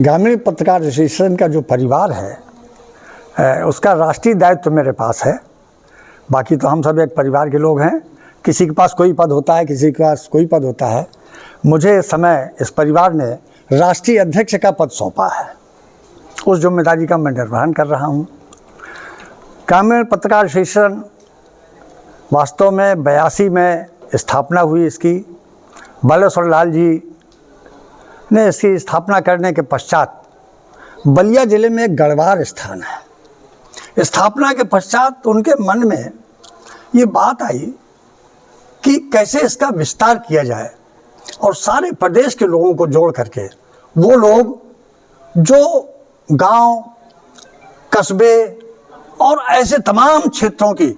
ग्रामीण पत्रकार एसोसिएशन का जो परिवार है उसका राष्ट्रीय दायित्व तो मेरे पास है। बाकी तो हम सब एक परिवार के लोग हैं। किसी के पास कोई पद होता है, किसी के पास कोई पद होता है। मुझे इस समय इस परिवार ने राष्ट्रीय अध्यक्ष का पद सौंपा है। उस जिम्मेदारी का मैं निर्वहन कर रहा हूँ। ग्रामीण पत्रकार एसोसिएशन वास्तव में 82 में स्थापना हुई इसकी। बालेश्वर लाल जी ने इसकी स्थापना करने के पश्चात बलिया ज़िले में एक गढ़वार स्थान है। स्थापना के पश्चात उनके मन में ये बात आई कि कैसे इसका विस्तार किया जाए और सारे प्रदेश के लोगों को जोड़ करके वो लोग जो गांव, कस्बे और ऐसे तमाम क्षेत्रों की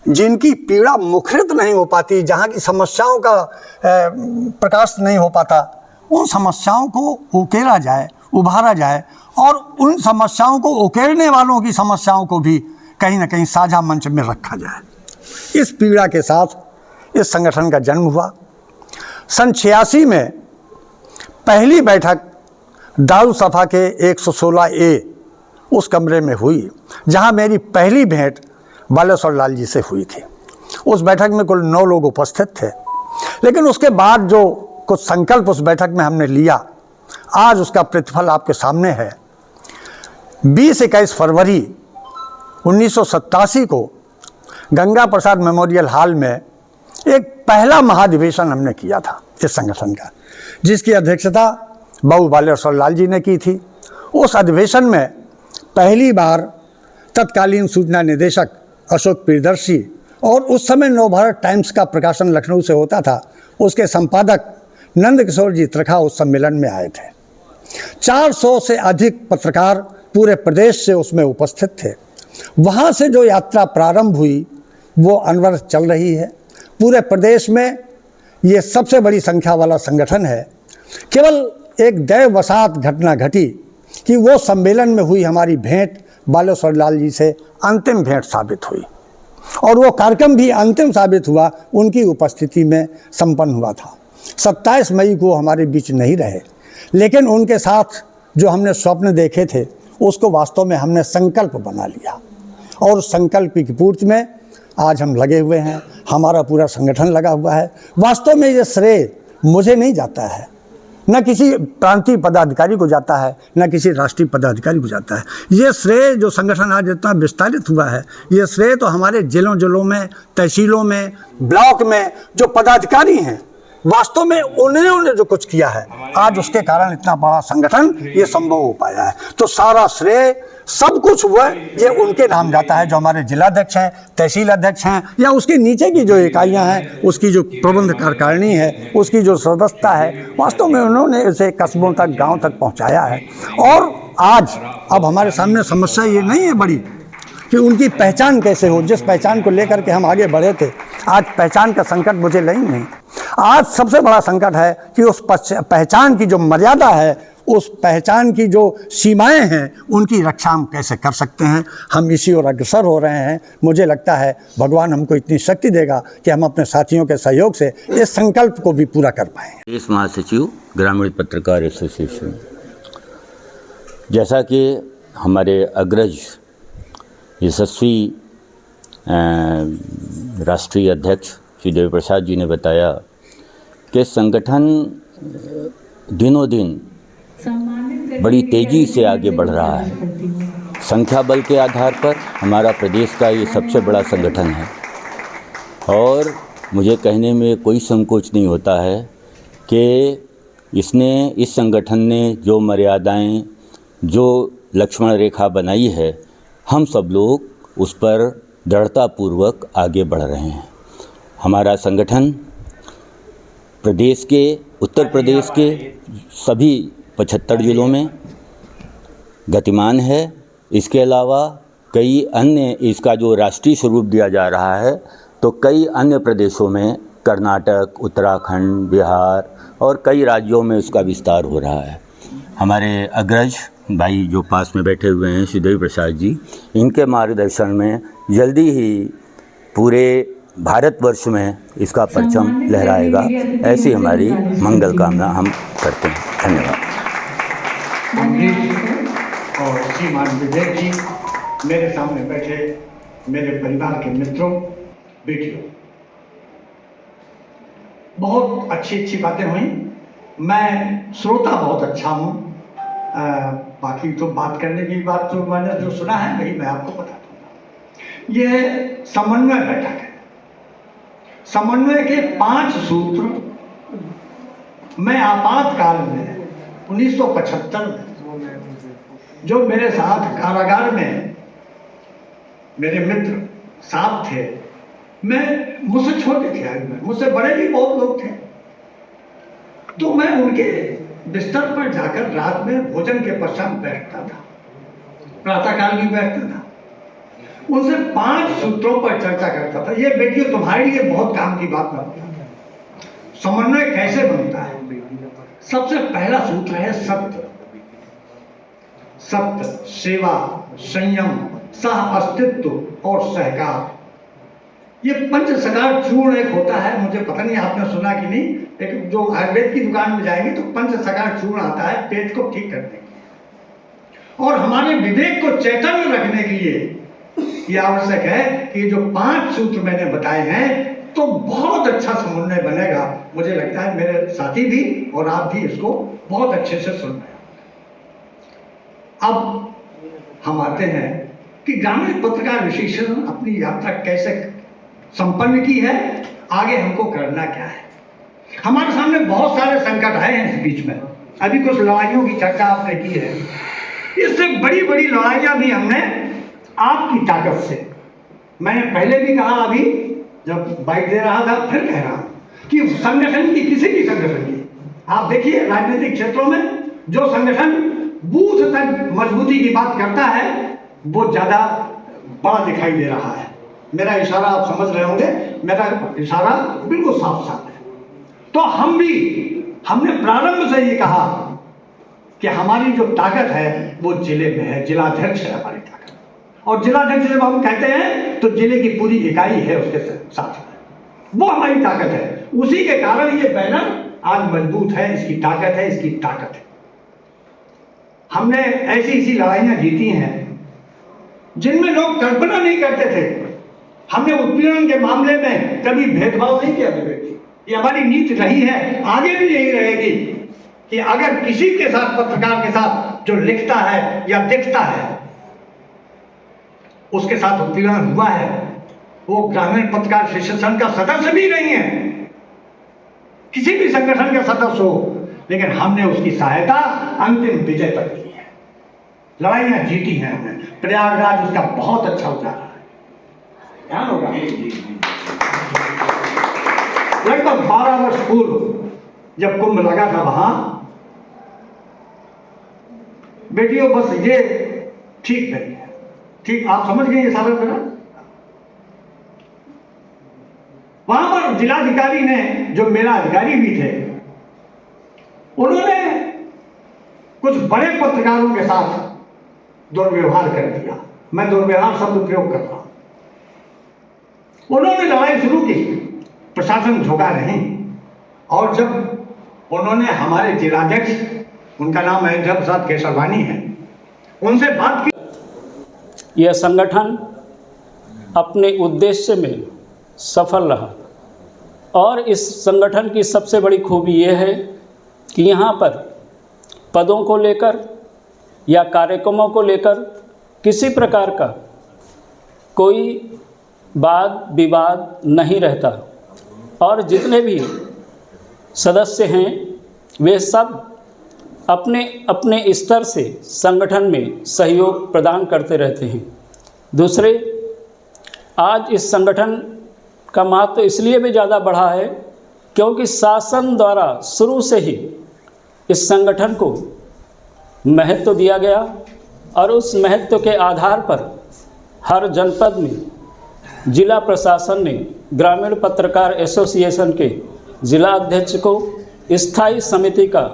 जिनकी पीड़ा मुखरित नहीं हो पाती, जहाँ की समस्याओं का प्रकाश नहीं हो पाता, उन समस्याओं को उकेरा जाए, उभारा जाए और उन समस्याओं को उकेरने वालों की समस्याओं को भी कहीं ना कहीं साझा मंच में रखा जाए। इस पीड़ा के साथ इस संगठन का जन्म हुआ। सन 86 में पहली बैठक दारुसफा के 116A उस कमरे में हुई, जहां मेरी पहली भेंट बालेश्वर लाल जी से हुई थी। उस बैठक में कुल 9 लोग उपस्थित थे, लेकिन उसके बाद जो कुछ संकल्प उस बैठक में हमने लिया, आज उसका प्रतिफल आपके सामने है। 20-21 फरवरी 1987 को गंगा प्रसाद मेमोरियल हॉल में एक पहला महाधिवेशन हमने किया था इस संगठन का, जिसकी अध्यक्षता बाबू बालेश्वर लाल जी ने की थी। उस अधिवेशन में पहली बार तत्कालीन सूचना निदेशक अशोक प्रियदर्शी और उस समय नवभारत टाइम्स का प्रकाशन लखनऊ से होता था, उसके संपादक नंद किशोर जी त्रिखा उस सम्मेलन में आए थे। 400 से अधिक पत्रकार पूरे प्रदेश से उसमें उपस्थित थे। वहाँ से जो यात्रा प्रारंभ हुई वो अनवरत चल रही है। पूरे प्रदेश में ये सबसे बड़ी संख्या वाला संगठन है। केवल एक दैववशात घटना घटी कि वो सम्मेलन में हुई हमारी भेंट बालेश्वर लाल जी से अंतिम भेंट साबित हुई और वो कार्यक्रम भी अंतिम साबित हुआ, उनकी उपस्थिति में संपन्न हुआ था। 27 मई को हमारे बीच नहीं रहे, लेकिन उनके साथ जो हमने स्वप्न देखे थे उसको वास्तव में हमने संकल्प बना लिया और उस संकल्प की पूर्ति में आज हम लगे हुए हैं। हमारा पूरा संगठन लगा हुआ है। वास्तव में ये श्रेय मुझे नहीं जाता है, न किसी प्रांतीय पदाधिकारी को जाता है, न किसी राष्ट्रीय पदाधिकारी को जाता है। ये श्रेय जो संगठन आज इतना विस्तारित हुआ है, ये श्रेय तो हमारे जिलों में, तहसीलों में, ब्लॉक में जो पदाधिकारी हैं, वास्तव में उन्होंने जो कुछ किया है, आज उसके कारण इतना बड़ा संगठन ये संभव हो पाया है। तो सारा श्रेय, सब कुछ हुआ ये उनके नाम जाता है, जो हमारे जिलाध्यक्ष हैं, तहसील अध्यक्ष हैं, या उसके नीचे की जो इकाइयां हैं, उसकी जो प्रबंध कार्यकारिणी है, उसकी जो सदस्यता है, वास्तव में उन्होंने इसे कस्बों तक, गांव तक पहुंचाया है। और आज अब हमारे सामने समस्या ये नहीं है बड़ी कि उनकी पहचान कैसे हो। जिस पहचान को लेकर के हम आगे बढ़े थे, आज पहचान का संकट मुझे नहीं। आज सबसे बड़ा संकट है कि उस पहचान की जो मर्यादा है, उस पहचान की जो सीमाएं हैं, उनकी रक्षा हम कैसे कर सकते हैं। हम इसी ओर अग्रसर हो रहे हैं। मुझे लगता है भगवान हमको इतनी शक्ति देगा कि हम अपने साथियों के सहयोग से इस संकल्प को भी पूरा कर पाएँ। इस महासचिव ग्रामीण पत्रकार एसोसिएशन, जैसा कि हमारे अग्रज यशस्वी राष्ट्रीय अध्यक्ष श्री देवी प्रसाद जी ने बताया कि संगठन दिनों दिन बड़ी तेज़ी से आगे बढ़ रहा है। संख्या बल के आधार पर हमारा प्रदेश का ये सबसे बड़ा संगठन है और मुझे कहने में कोई संकोच नहीं होता है कि इस संगठन ने जो मर्यादाएं, जो लक्ष्मण रेखा बनाई है, हम सब लोग उस पर दृढ़तापूर्वक आगे बढ़ रहे हैं। हमारा संगठन प्रदेश के, उत्तर प्रदेश के सभी 75 जिलों में गतिमान है। इसके अलावा कई अन्य, इसका जो राष्ट्रीय स्वरूप दिया जा रहा है, तो कई अन्य प्रदेशों में, कर्नाटक, उत्तराखंड, बिहार और कई राज्यों में इसका विस्तार हो रहा है। हमारे अग्रज भाई जो पास में बैठे हुए हैं श्री देवी प्रसाद जी, इनके मार्गदर्शन में जल्दी ही पूरे भारतवर्ष में इसका परचम लहराएगा, ऐसी हमारी मंगल कामना हम करते हैं। धन्यवाद। अमरीश और श्रीमान विवेक जी, मेरे सामने बैठे मेरे परिवार के मित्रों, बेटियों, बहुत अच्छी अच्छी बातें हुई। मैं श्रोता बहुत अच्छा हूँ, बाकी तो बात करने की बात तो मैंने जो सुना है वही मैं आपको बता दूँगा। यह समन्वय बैठक है। समन्वय के 5 सूत्र मैं आपातकाल में 1975 में जो मेरे साथ कारागार में मेरे मित्र साथ थे, मुझसे छोटे थे आयु में, मुझसे बड़े भी बहुत लोग थे, तो मैं उनके बिस्तर पर जाकर रात में भोजन के पश्चात बैठता था, प्रातःकाल भी बैठता था, उनसे 5 सूत्रों पर चर्चा करता था। ये बेटियों तुम्हारे लिए बहुत काम की बात मैं बताता हूं। समन्वय कैसे बनता है? सबसे पहला सूत्र है सत्य। सत्य, सेवा, संयम, सह अस्तित्व और सहकार। ये पंचसकार चूर्ण एक होता है, मुझे पता नहीं आपने सुना कि नहीं, एक जो आयुर्वेद की दुकान में जाएंगे तो पंचसकार चूर्ण आता है पेट को ठीक करने के लिए, और हमारे विवेक को चैतन्य रखने के लिए ये आवश्यक है कि जो 5 सूत्र मैंने बताए हैं तो बहुत अच्छा समन्वय बनेगा। मुझे लगता है मेरे साथी भी और आप भी इसको बहुत अच्छे से सुन रहे हैं। अब हम आते हैं कि ग्रामीण पत्रकार विशेषण अपनी यात्रा कैसे संपन्न की है, आगे हमको करना क्या है। हमारे सामने बहुत सारे संकट आए हैं इस बीच में। अभी कुछ लड़ाइयों की चर्चा आपने की है, इससे बड़ी बड़ी लड़ाइयां भी हमने आपकी ताकत से, मैंने पहले भी कहा, अभी जब बाइट दे रहा था फिर कह रहा हूं कि संगठन की, किसी भी संगठन की, आप देखिए राजनीतिक क्षेत्रों में जो संगठन बूथ तक मजबूती की बात करता है वो ज्यादा बड़ा दिखाई दे रहा है। मेरा इशारा आप समझ रहे होंगे, मेरा इशारा बिल्कुल साफ साफ है। तो हमने प्रारंभ से ये कहा कि हमारी जो ताकत है वो जिले में है, जिलाध्यक्ष है हमारी ताकत, और जिलाध्यक्ष जब हम कहते हैं तो जिले की पूरी इकाई है उसके साथ, वो हमारी ताकत है। उसी के कारण ये बैनर आज मजबूत है, इसकी ताकत है, इसकी ताकत है। हमने ऐसी लड़ाइयां जीती हैं जिनमें लोग कल्पना नहीं करते थे। हमने उत्पीड़न के मामले में कभी भेदभाव नहीं किया विवेक जी, ये हमारी नीति रही है, आगे भी यही रहेगी कि अगर किसी के साथ, पत्रकार के साथ जो लिखता है या दिखता है, उसके साथ उत्पीड़न हुआ है, वो ग्रामीण पत्रकार विशेषण का सदस्य भी नहीं है, किसी भी संगठन का सदस्य हो, लेकिन हमने उसकी सहायता अंतिम विजय तक की है। लड़ाइयां जीती हैं हमने। प्रयागराज उसका बहुत अच्छा उदाहरण है, ध्यान होगा। लगभग 12 वर्ष पूर्व जब कुंभ लगा था वहां, बेटियों बस ये ठीक नहीं है, ठीक आप समझ गए ये सारा मेरा। वहां पर जिलाधिकारी ने, जो मेरा अधिकारी भी थे, उन्होंने कुछ बड़े पत्रकारों के साथ दुर्व्यवहार कर दिया। मैं दुर्व्यवहार शब्द प्रयोग कर रहा हूं। उन्होंने लड़ाई शुरू की, प्रशासन झुका नहीं, और जब उन्होंने हमारे जिलाध्यक्ष, उनका नाम महेंद्र प्रसाद केशवानी है, उनसे बात की। यह संगठन अपने उद्देश्य में सफल रहा, और इस संगठन की सबसे बड़ी खूबी यह है कि यहाँ पर पदों को लेकर या कार्यक्रमों को लेकर किसी प्रकार का कोई वाद विवाद नहीं रहता, और जितने भी सदस्य हैं वे सब अपने अपने स्तर से संगठन में सहयोग प्रदान करते रहते हैं। दूसरे, आज इस संगठन का महत्व इसलिए भी ज़्यादा बढ़ा है क्योंकि शासन द्वारा शुरू से ही इस संगठन को महत्व दिया गया, और उस महत्व के आधार पर हर जनपद में जिला प्रशासन ने ग्रामीण पत्रकार एसोसिएशन के जिला अध्यक्ष को स्थायी समिति का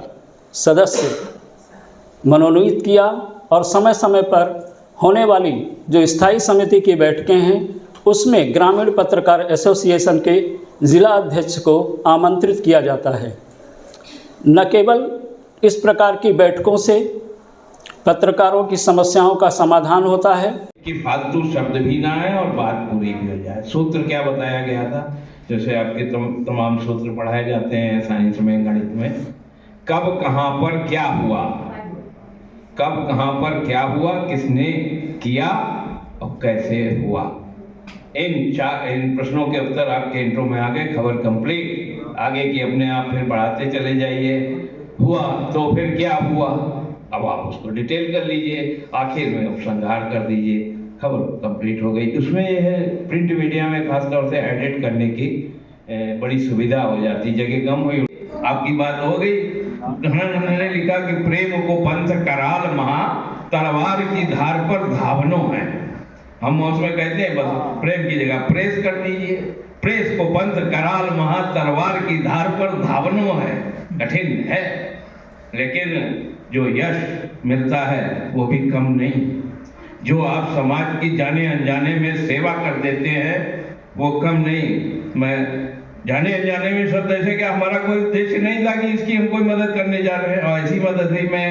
सदस्य मनोनीत किया, और समय समय पर होने वाली जो स्थायी समिति की बैठकें हैं उसमें ग्रामीण पत्रकार एसोसिएशन के जिला अध्यक्ष को आमंत्रित किया जाता है। न केवल इस प्रकार की बैठकों से पत्रकारों की समस्याओं का समाधान होता है। कि फालतू शब्द भी ना आए और बात पूरी भी हो जाए। सूत्र क्या बताया गया था, जैसे आपके तमाम सूत्र पढ़ाए जाते हैं साइंस में, गणित में, कब कहाँ पर क्या हुआ, कब कहाँ पर क्या हुआ, किसने किया और कैसे हुआ। इन प्रश्नों के उत्तर आपके इंट्रो में आ गए। खबर कंप्लीट। आगे की अपने आप फिर बढ़ाते चले जाइए। हुआ तो फिर क्या हुआ, अब आप उसको डिटेल कर लीजिए, आखिर में उपसंहार कर दीजिए। खबर कंप्लीट हो गई। उसमें यह है, प्रिंट मीडिया में खासतौर से एडिट करने की बड़ी सुविधा हो जाती, जगह कम हुई। आपकी बात हो गई। उन्होंने लिखा कि प्रेम को पंथ कराल महा, तलवार की धार पर धावनो है। हम उसमें कहते हैं बस प्रेम की जगह प्रेस कर दीजिए। प्रेस को पंथ कराल महा, तलवार की धार पर धावनो है। कठिन है, लेकिन जो यश मिलता है वो भी कम नहीं। जो आप समाज की जाने अनजाने में सेवा कर देते हैं वो कम नहीं। मैं जाने अनजाने में शब्द ऐसे कि हमारा कोई उद्देश्य नहीं था कि इसकी हम कोई मदद करने जा रहे हैं, और ऐसी मदद ही मैं